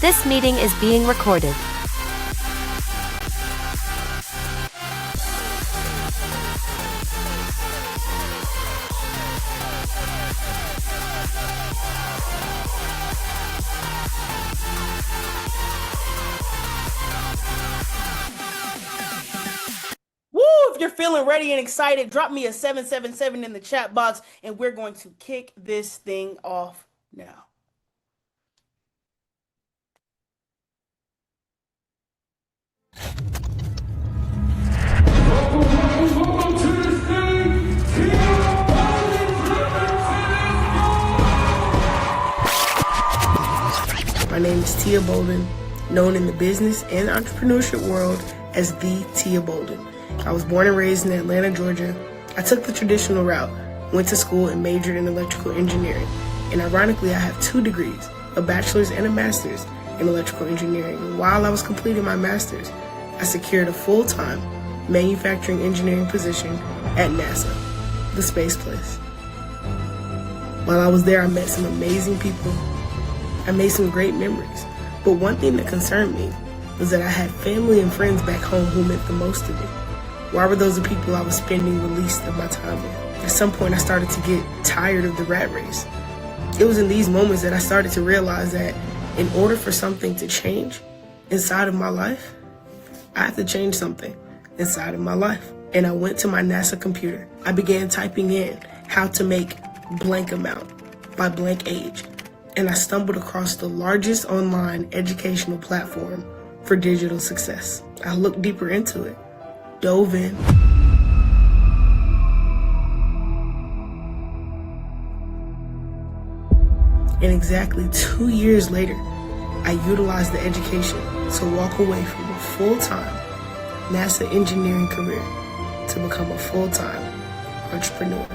This meeting is being recorded. Woo! If you're feeling ready and excited, drop me a 777 in the chat box and we're going to kick this thing off now. My name is Tia Bolden, known in the business and entrepreneurship world as the Tia Bolden. I was born and raised in Atlanta, Georgia. I took the traditional route, went to school and majored in electrical engineering. And ironically, I have 2 degrees, a bachelor's and a master's in electrical engineering. And while I was completing my master's, I secured a full-time manufacturing engineering position at NASA, the space place. While I was there, I met some amazing people. I made some great memories. But one thing that concerned me was that I had family and friends back home who meant the most to me. Why were those the people I was spending the least of my time with? At some point, I started to get tired of the rat race. It was in these moments that I started to realize that in order for something to change inside of my life, I have to change something inside of my life. And I went to my NASA computer. I began typing in how to make blank amount by blank age. And I stumbled across the largest online educational platform for digital success. I looked deeper into it, dove in. And exactly 2 years later, I utilized the education to walk away from a full-time NASA engineering career to become a full-time entrepreneur.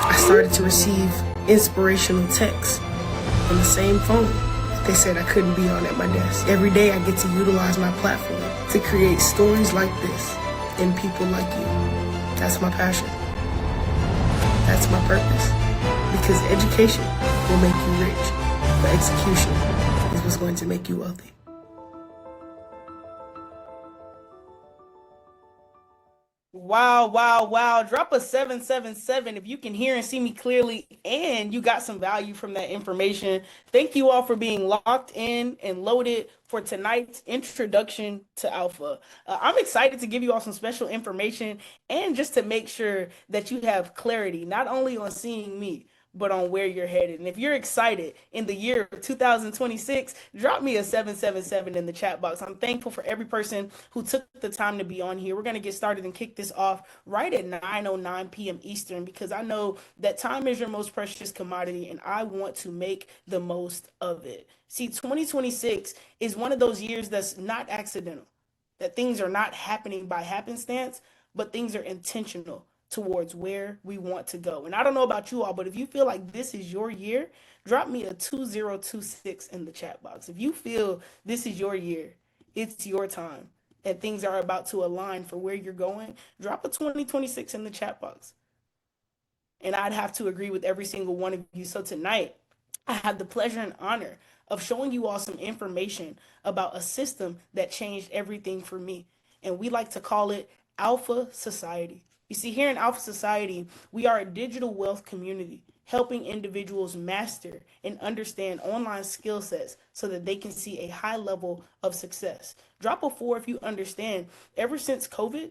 I started to receive inspirational texts on the same phone that they said I couldn't be on at my desk. Every day I get to utilize my platform to create stories like this and people like you. That's my passion. That's my purpose. Because education will make you rich, but execution is what's going to make you wealthy. Wow, wow, wow. Drop a 777 if you can hear and see me clearly and you got some value from that information. Thank you all for being locked in and loaded for tonight's introduction to Alpha. I'm excited to give you all some special information and just to make sure that you have clarity, not only on seeing me, but on where you're headed. And if you're excited in the year of 2026, drop me a 777 in the chat box. I'm thankful for every person who took the time to be on here. We're going to get started and kick this off right at 9:09 p.m. Eastern because I know that time is your most precious commodity and I want to make the most of it. See, 2026 is one of those years that's not accidental, that things are not happening by happenstance, but things are intentional towards where we want to go. And I don't know about you all, but if you feel like this is your year, drop me a 2026 in the chat box. If you feel this is your year, it's your time, and things are about to align for where you're going, drop a 2026 in the chat box. And I'd have to agree with every single one of you. So tonight, I have the pleasure and honor of showing you all some information about a system that changed everything for me. And we like to call it Alpha Society. You see, here in Alpha Society, we are a digital wealth community helping individuals master and understand online skill sets so that they can see a high level of success. Drop a 4 if you understand. Ever since COVID,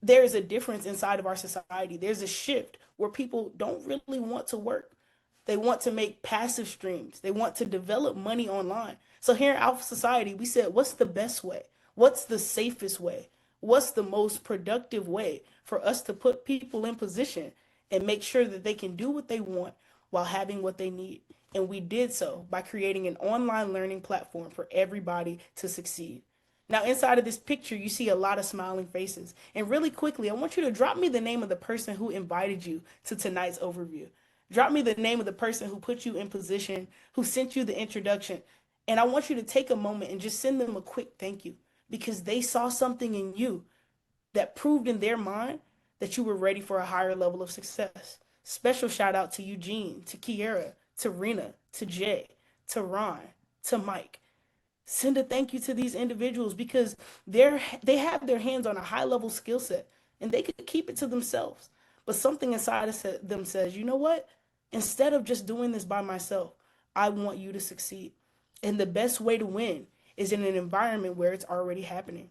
there is a difference inside of our society. There's a shift where people don't really want to work. They want to make passive streams. They want to develop money online. So here in Alpha Society, we said, what's the best way? What's the safest way? What's the most productive way for us to put people in position and make sure that they can do what they want while having what they need? And we did so by creating an online learning platform for everybody to succeed. Now, inside of this picture, you see a lot of smiling faces. And really quickly, I want you to drop me the name of the person who invited you to tonight's overview. Drop me the name of the person who put you in position, who sent you the introduction. And I want you to take a moment and just send them a quick thank you because they saw something in you that proved in their mind that you were ready for a higher level of success. Special shout out to Eugene, to Kiera, to Rena, to Jay, to Ron, to Mike. Send a thank you to these individuals because they have their hands on a high level skill set and they could keep it to themselves. But something inside of them says, you know what? Instead of just doing this by myself, I want you to succeed. And the best way to win is in an environment where it's already happening.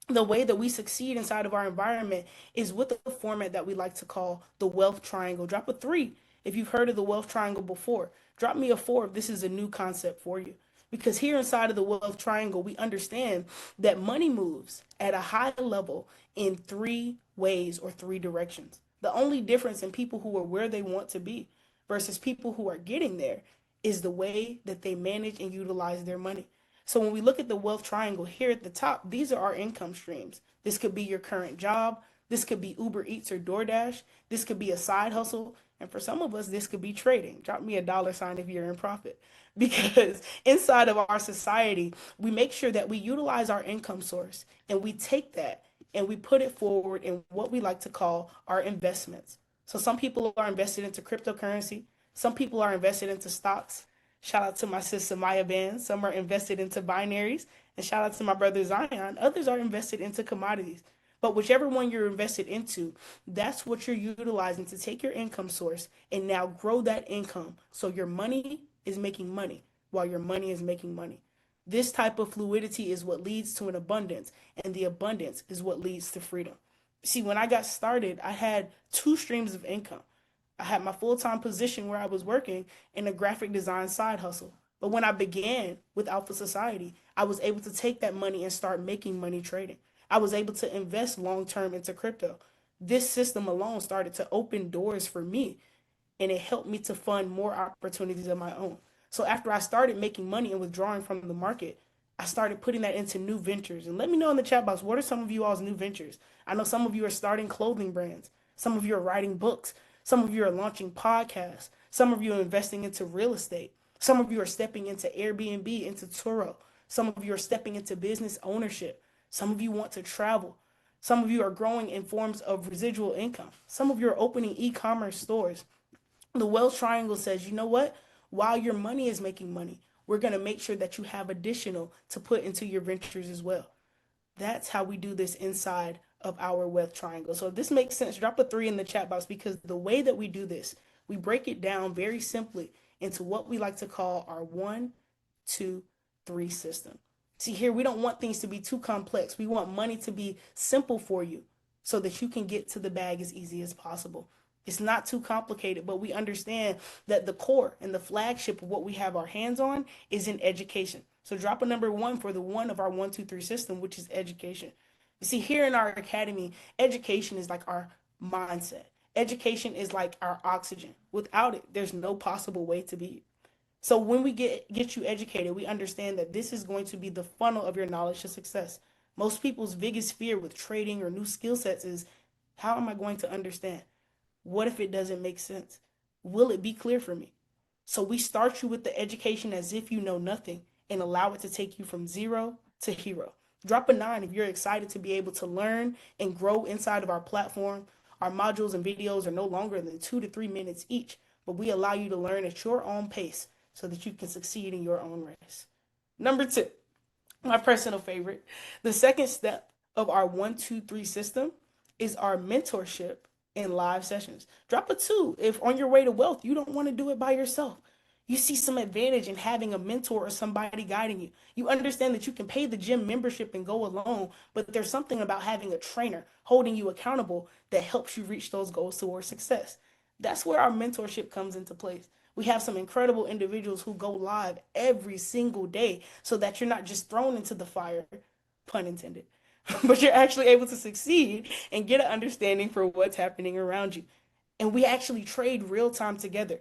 The way that we succeed inside of our environment is with the format that we like to call the wealth triangle. Drop a three if you've heard of the wealth triangle before. Drop me a four if this is a new concept for you. Because here inside of the wealth triangle, we understand that money moves at a high level in three ways or three directions. The only difference in people who are where they want to be versus people who are getting there is the way that they manage and utilize their money. So when we look at the wealth triangle here at the top, these are our income streams. This could be your current job. This could be Uber Eats or DoorDash. This could be a side hustle. And for some of us, this could be trading. Drop me a dollar sign if you're in profit. Because inside of our society, we make sure that we utilize our income source and we take that and we put it forward in what we like to call our investments. So some people are invested into cryptocurrency. Some people are invested into stocks. Shout out to my sister Maya Band. Some are invested into binaries. And shout out to my brother Zion. Others are invested into commodities. But whichever one you're invested into, that's what you're utilizing to take your income source and now grow that income. So your money is making money while your money is making money. This type of fluidity is what leads to an abundance, and the abundance is what leads to freedom. See, when I got started, I had two streams of income. I had my full time position where I was working in a graphic design side hustle. But when I began with Alpha Society, I was able to take that money and start making money trading. I was able to invest long term into crypto. This system alone started to open doors for me and it helped me to fund more opportunities of my own. So after I started making money and withdrawing from the market, I started putting that into new ventures. And let me know in the chat box, what are some of you all's new ventures? I know some of you are starting clothing brands. Some of you are writing books. Some of you are launching podcasts. Some of you are investing into real estate. Some of you are stepping into Airbnb, into Turo. Some of you are stepping into business ownership. Some of you want to travel. Some of you are growing in forms of residual income. Some of you are opening e-commerce stores. The wealth triangle says, you know what? While your money is making money, we're going to make sure that you have additional to put into your ventures as well. That's how we do this inside of our wealth triangle. So if this makes sense, drop a three in the chat box because the way that we do this, we break it down very simply into what we like to call our 1, 2, 3 system. See, here we don't want things to be too complex. We want money to be simple for you so that you can get to the bag as easy as possible. It's not too complicated, but we understand that the core and the flagship of what we have our hands on is in education. So drop a number one for the one of our 1, 2, 3 system, which is education. You see, here in our academy, education is like our mindset. Education is like our oxygen. Without it, there's no possible way to be. So when we get you educated, we understand that this is going to be the funnel of your knowledge to success. Most people's biggest fear with trading or new skill sets is, how am I going to understand? What if it doesn't make sense? Will it be clear for me? So we start you with the education as if you know nothing and allow it to take you from zero to hero. Drop a nine if you're excited to be able to learn and grow inside of our platform. Our modules and videos are no longer than 2 to 3 minutes each, but we allow you to learn at your own pace so that you can succeed in your own race. Number two, my personal favorite, the second step of our 1, 2, 3 system is our mentorship in live sessions. Drop a two if on your way to wealth, you don't want to do it by yourself. You see some advantage in having a mentor or somebody guiding you. You understand that you can pay the gym membership and go alone, but there's something about having a trainer holding you accountable that helps you reach those goals towards success. That's where our mentorship comes into place. We have some incredible individuals who go live every single day so that you're not just thrown into the fire, pun intended, but you're actually able to succeed and get an understanding for what's happening around you. And we actually trade real time together.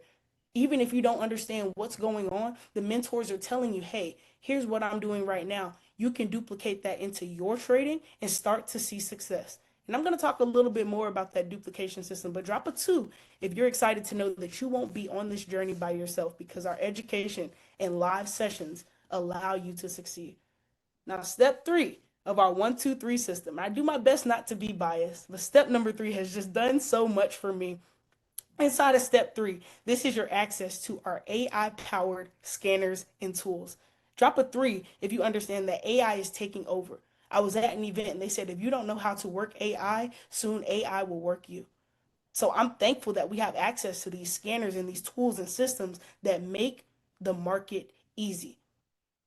Even if you don't understand what's going on, the mentors are telling you, hey, here's what I'm doing right now. You can duplicate that into your trading and start to see success. And I'm going to talk a little bit more about that duplication system, but drop a two if you're excited to know that you won't be on this journey by yourself because our education and live sessions allow you to succeed. Now, step three, of our 1, 2, 3 system. I do my best not to be biased, but step number 3 has just done so much for me. Inside of step 3, this is your access to our AI powered scanners and tools. Drop a 3 if you understand that AI is taking over. I was at an event and they said if you don't know how to work AI, soon AI will work you. So I'm thankful that we have access to these scanners and these tools and systems that make the market easy.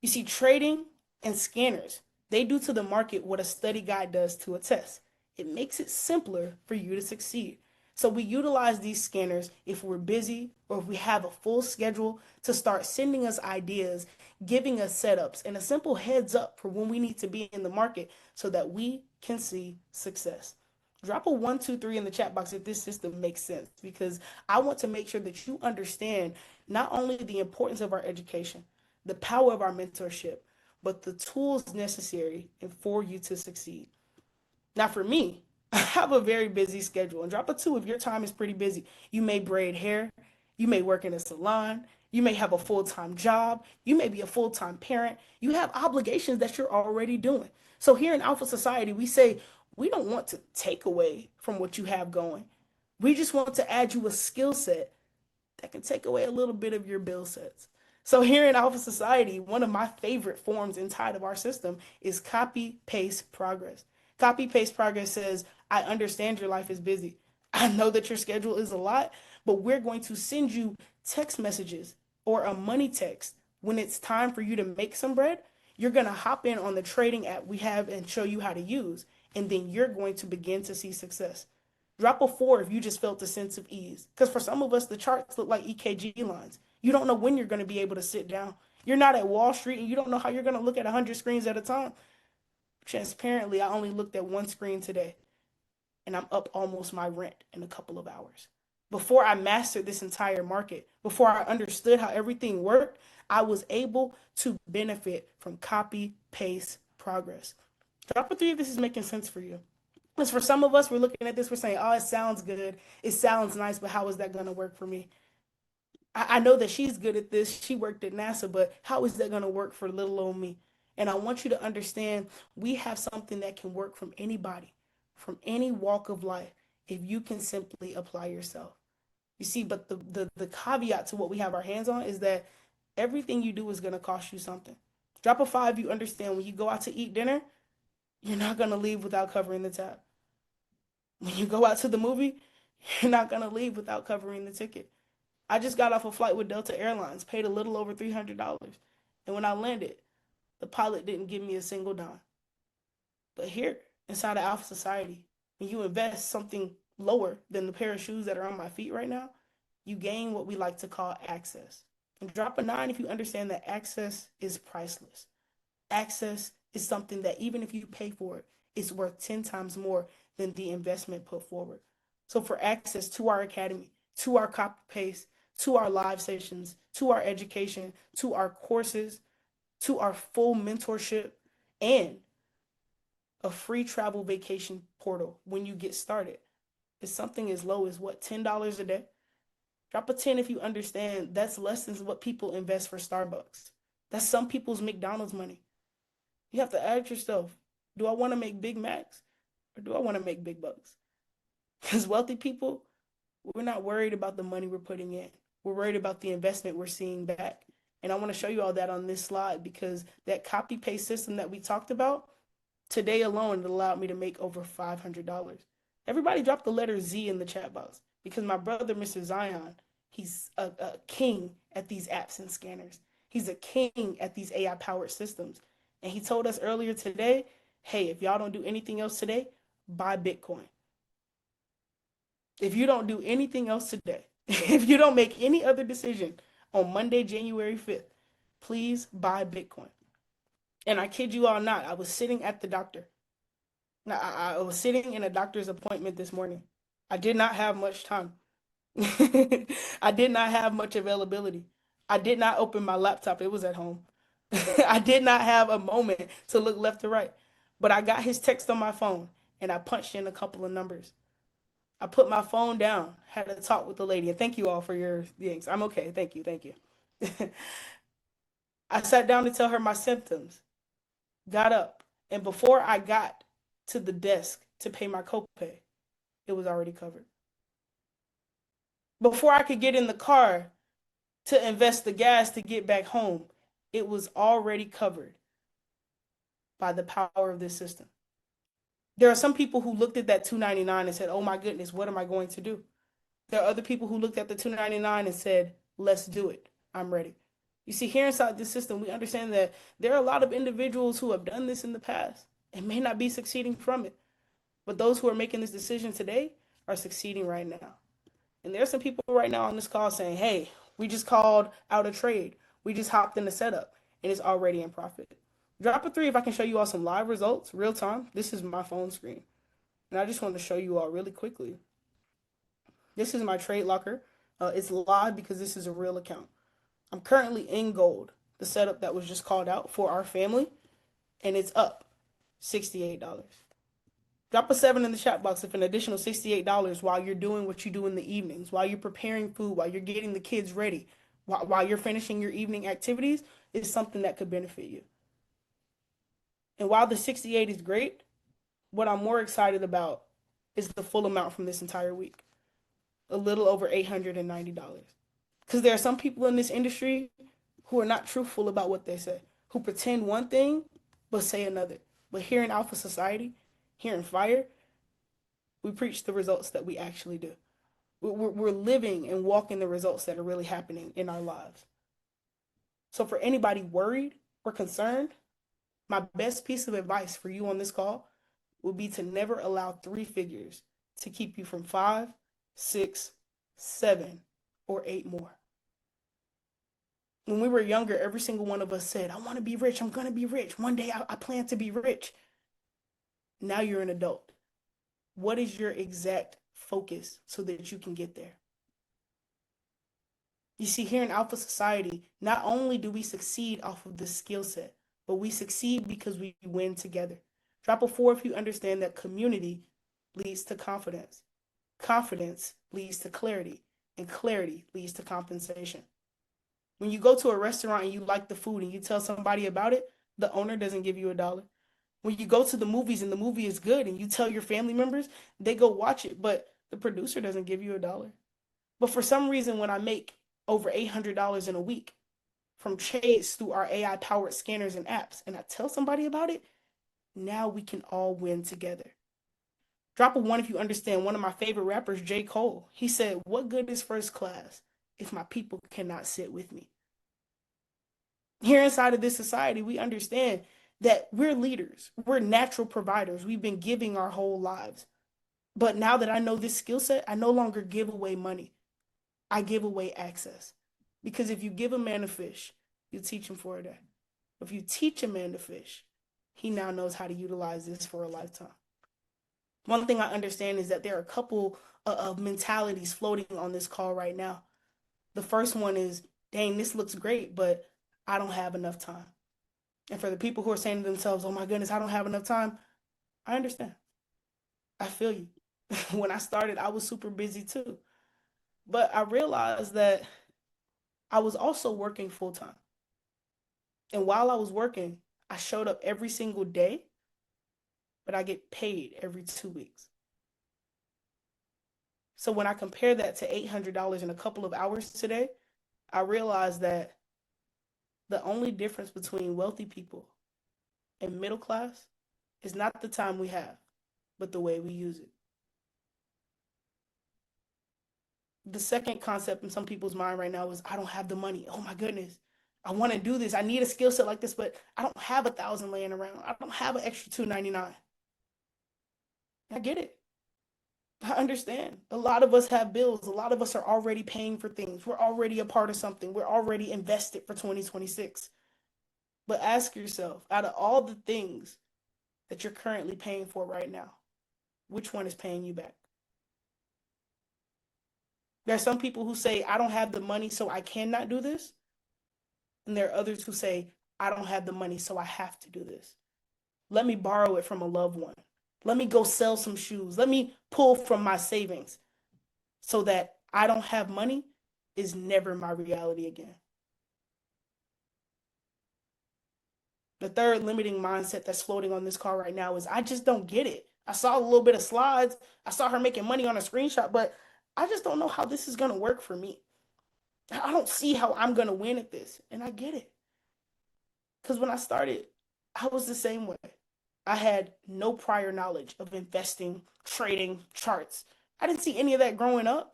You see, trading and scanners, they do to the market what a study guide does to a test. It makes it simpler for you to succeed. So we utilize these scanners if we're busy or if we have a full schedule to start sending us ideas, giving us setups, and a simple heads up for when we need to be in the market so that we can see success. Drop a 1, 2, 3 in the chat box if this system makes sense because I want to make sure that you understand not only the importance of our education, the power of our mentorship, but the tools necessary for you to succeed. Now, for me, I have a very busy schedule. And drop a 2 if your time is pretty busy. You may braid hair, you may work in a salon, you may have a full time job, you may be a full time parent, you have obligations that you're already doing. So, here in Alpha Society, we say we don't want to take away from what you have going. We just want to add you a skill set that can take away a little bit of your bill sets. So here in Alpha Society, one of my favorite forms inside of our system is copy paste progress. Copy paste progress says, I understand your life is busy. I know that your schedule is a lot, but we're going to send you text messages or a money text when it's time for you to make some bread. You're going to hop in on the trading app we have and show you how to use, and then you're going to begin to see success. Drop a 4 if you just felt a sense of ease. Because for some of us, the charts look like EKG lines. You don't know when you're going to be able to sit down. You're not at Wall Street and you don't know how you're going to look at 100 screens at a time. Transparently, I only looked at one screen today and I'm up almost my rent in a couple of hours. Before I mastered this entire market, before I understood how everything worked, I was able to benefit from copy, paste, progress. Drop a 3 if this is making sense for you. Because for some of us, we're looking at this, we're saying, oh, it sounds good. It sounds nice, but how is that going to work for me? I know that she's good at this. She worked at NASA, but how is that going to work for little old me? And I want you to understand we have something that can work from anybody, from any walk of life, if you can simply apply yourself. You see, but the caveat to what we have our hands on is that everything you do is going to cost you something. Drop a 5, you understand when you go out to eat dinner, you're not going to leave without covering the tab. When you go out to the movie, you're not going to leave without covering the ticket. I just got off a flight with Delta Airlines, paid a little over $300. And when I landed, the pilot didn't give me a single dime. But here, inside of Alpha Society, when you invest something lower than the pair of shoes that are on my feet right now, you gain what we like to call access. And drop a 9 if you understand that access is priceless. Access is something that even if you pay for it, it's worth 10 times more than the investment put forward. So for access to our academy, to our copy paste, to our live sessions, to our education, to our courses, to our full mentorship, and a free travel vacation portal when you get started. It's something as low as what, $10 a day? Drop a 10 if you understand that's less than what people invest for Starbucks. That's some people's McDonald's money. You have to ask yourself, do I want to make Big Macs or do I want to make big bucks? Because wealthy people, we're not worried about the money we're putting in. We're worried about the investment we're seeing back. And I want to show you all that on this slide because that copy paste system that we talked about, today alone, it allowed me to make over $500. Everybody drop the letter Z in the chat box because my brother, Mr. Zion, he's a king at these apps and scanners. He's a king at these AI powered systems. And he told us earlier today, hey, if y'all don't do anything else today, buy Bitcoin. If you don't do anything else today, if you don't make any other decision on Monday, January 5th, please buy Bitcoin. And I kid you all not, I was sitting at the doctor. Now, I was sitting in a doctor's appointment this morning. I did not have much time. I did not have much availability. I did not open my laptop, it was at home. I did not have a moment to look left or right. But I got his text on my phone and I punched in a couple of numbers. I put my phone down, had a talk with the lady, and thank you all for your things. I'm okay. Thank you. Thank you. I sat down to tell her my symptoms, got up, And before I got to the desk to pay my copay, it was already covered. Before I could get in the car to invest the gas to get back home, it was already covered by the power of this system. There are some people who looked at that 299 and said, "Oh my goodness, what am I going to do?" There are other people who looked at the 299 and said, "Let's do it. I'm ready." You see, here inside this system, we understand that there are a lot of individuals who have done this in the past and may not be succeeding from it. But those who are making this decision today are succeeding right now. And there's some people right now on this call saying, "Hey, we just called out a trade. We just hopped in the setup and it's already in profit." Drop a three if I can show you all some live results, real time. This is my phone screen. And I just want to show you all really quickly. This is my trade locker. It's live because this is a real account. I'm currently in gold, the setup that was just called out for our family, and it's up $68. Drop a seven in the chat box if an additional $68 while you're doing what you do in the evenings, while you're preparing food, while you're getting the kids ready, while you're finishing your evening activities, is something that could benefit you. And while the 68 is great, what I'm more excited about is the full amount from this entire week, a little over $890. Because there are some people in this industry who are not truthful about what they say, who pretend one thing but say another. But here in Alpha Society, here in Fire, we preach the results that we actually do. We're living and walking the results that are really happening in our lives. So for anybody worried or concerned, my best piece of advice for you on this call would be to never allow three figures to keep you from 5, 6, 7, or 8 more. When we were younger, every single one of us said, "I want to be rich. I'm going to be rich. One day I plan to be rich." Now you're an adult. What is your exact focus so that you can get there? You see, here in Alpha Society, not only do we succeed off of the skill set, but we succeed because we win together. Drop a 4 if you understand that community leads to confidence. Confidence leads to clarity, and clarity leads to compensation. When you go to a restaurant and you like the food and you tell somebody about it, the owner doesn't give you $1. When you go to the movies and the movie is good and you tell your family members, they go watch it, but the producer doesn't give you $1. But for some reason, when I make over $800 in a week from trades through our AI powered scanners and apps, and I tell somebody about it, now we can all win together. Drop a 1 if you understand one of my favorite rappers, J. Cole. He said, "What good is first class if my people cannot sit with me?" Here inside of this society, we understand that we're leaders, we're natural providers. We've been giving our whole lives. But now that I know this skill set, I no longer give away money. I give away access. Because if you give a man a fish, you teach him for a day. If you teach a man to fish, he now knows how to utilize this for a lifetime. One thing I understand is that there are a couple of mentalities floating on this call right now. The first one is, "Dang, this looks great, but I don't have enough time." And for the people who are saying to themselves, "Oh my goodness, I don't have enough time," I understand. I feel you. When I started, I was super busy too. But I realized that I was also working full time. And while I was working, I showed up every single day, but I get paid every 2 weeks. So when I compare that to $800 in a couple of hours today, I realized that the only difference between wealthy people and middle class is not the time we have, but the way we use it. The second concept in some people's mind right now is, "I don't have the money. Oh my goodness. I want to do this. I need a skill set like this, but I don't have 1,000 laying around. I don't have an extra 299." I get it. I understand. A lot of us have bills. A lot of us are already paying for things. We're already a part of something. We're already invested for 2026. But ask yourself, out of all the things that you're currently paying for right now, which one is paying you back? There are some people who say, "I don't have the money, so I cannot do this." And there are others who say, "I don't have the money, so I have to do this. Let me borrow it from a loved one. Let me go sell some shoes. Let me pull from my savings so that I don't have money is never my reality again." The third limiting mindset that's floating on this call right now is I just don't get it. I saw a little bit of slides. I saw her making money on a screenshot, but I just don't know how this is going to work for me. I don't see how I'm going to win at this. And I get it. Because when I started, I was the same way. I had no prior knowledge of investing, trading, charts. I didn't see any of that growing up,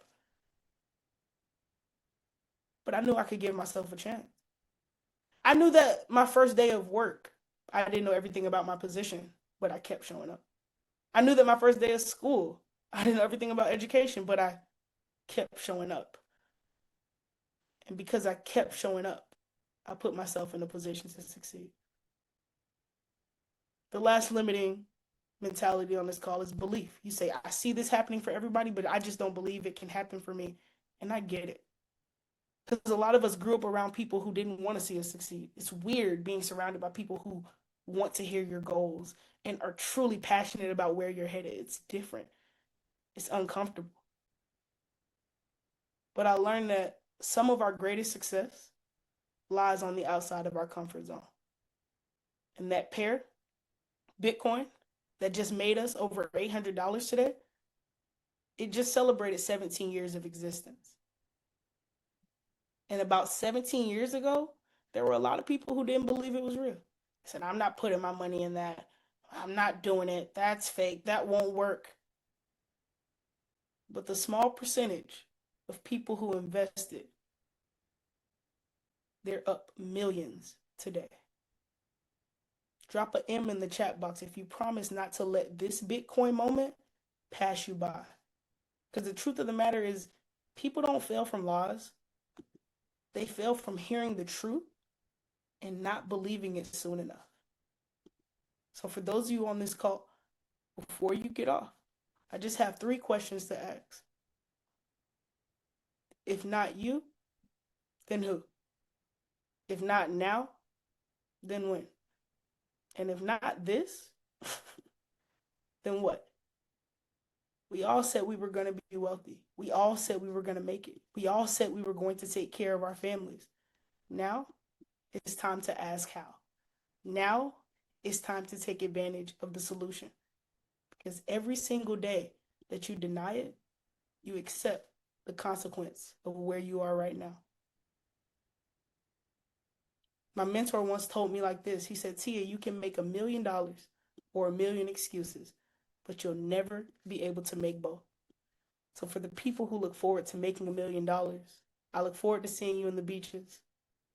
but I knew I could give myself a chance. I knew that my first day of work, I didn't know everything about my position, but I kept showing up. I knew that my first day of school, I didn't know everything about education, but I kept showing up. And because I kept showing up, I put myself in a position to succeed. The last limiting mentality on this call is belief. You say, I see this happening for everybody, but I just don't believe it can happen for me. And I get it. Because a lot of us grew up around people who didn't want to see us succeed. It's weird being surrounded by people who want to hear your goals and are truly passionate about where you're headed. It's different. It's uncomfortable. But I learned that some of our greatest success lies on the outside of our comfort zone. And that pair, Bitcoin, that just made us over $800 today, it just celebrated 17 years of existence. And about 17 years ago, there were a lot of people who didn't believe it was real. They said, I'm not putting my money in that. I'm not doing it. That's fake. That won't work. But the small percentage of people who invested, they're up millions today. Drop an M in the chat box if you promise not to let this Bitcoin moment pass you by. Because the truth of the matter is, people don't fail from lies. They fail from hearing the truth and not believing it soon enough. So for those of you on this call, before you get off, I just have 3 questions to ask. If not you, then who? If not now, then when? And if not this, then what? We all said we were going to be wealthy. We all said we were going to make it. We all said we were going to take care of our families. Now it's time to ask how. Now it's time to take advantage of the solution. Because every single day that you deny it, you accept the consequence of where you are right now. My mentor once told me like this. He said, Tia, you can make $1 million or 1,000,000 excuses, but you'll never be able to make both. So for the people who look forward to making $1 million, I look forward to seeing you in the beaches.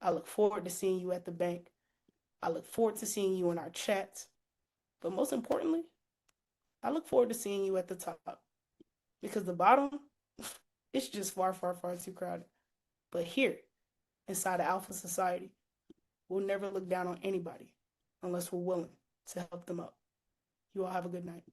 I look forward to seeing you at the bank. I look forward to seeing you in our chats. But most importantly, I look forward to seeing you at the top. Because the bottom, it's just far, far, far too crowded. But here, inside of Alpha Society, we'll never look down on anybody unless we're willing to help them up. You all have a good night.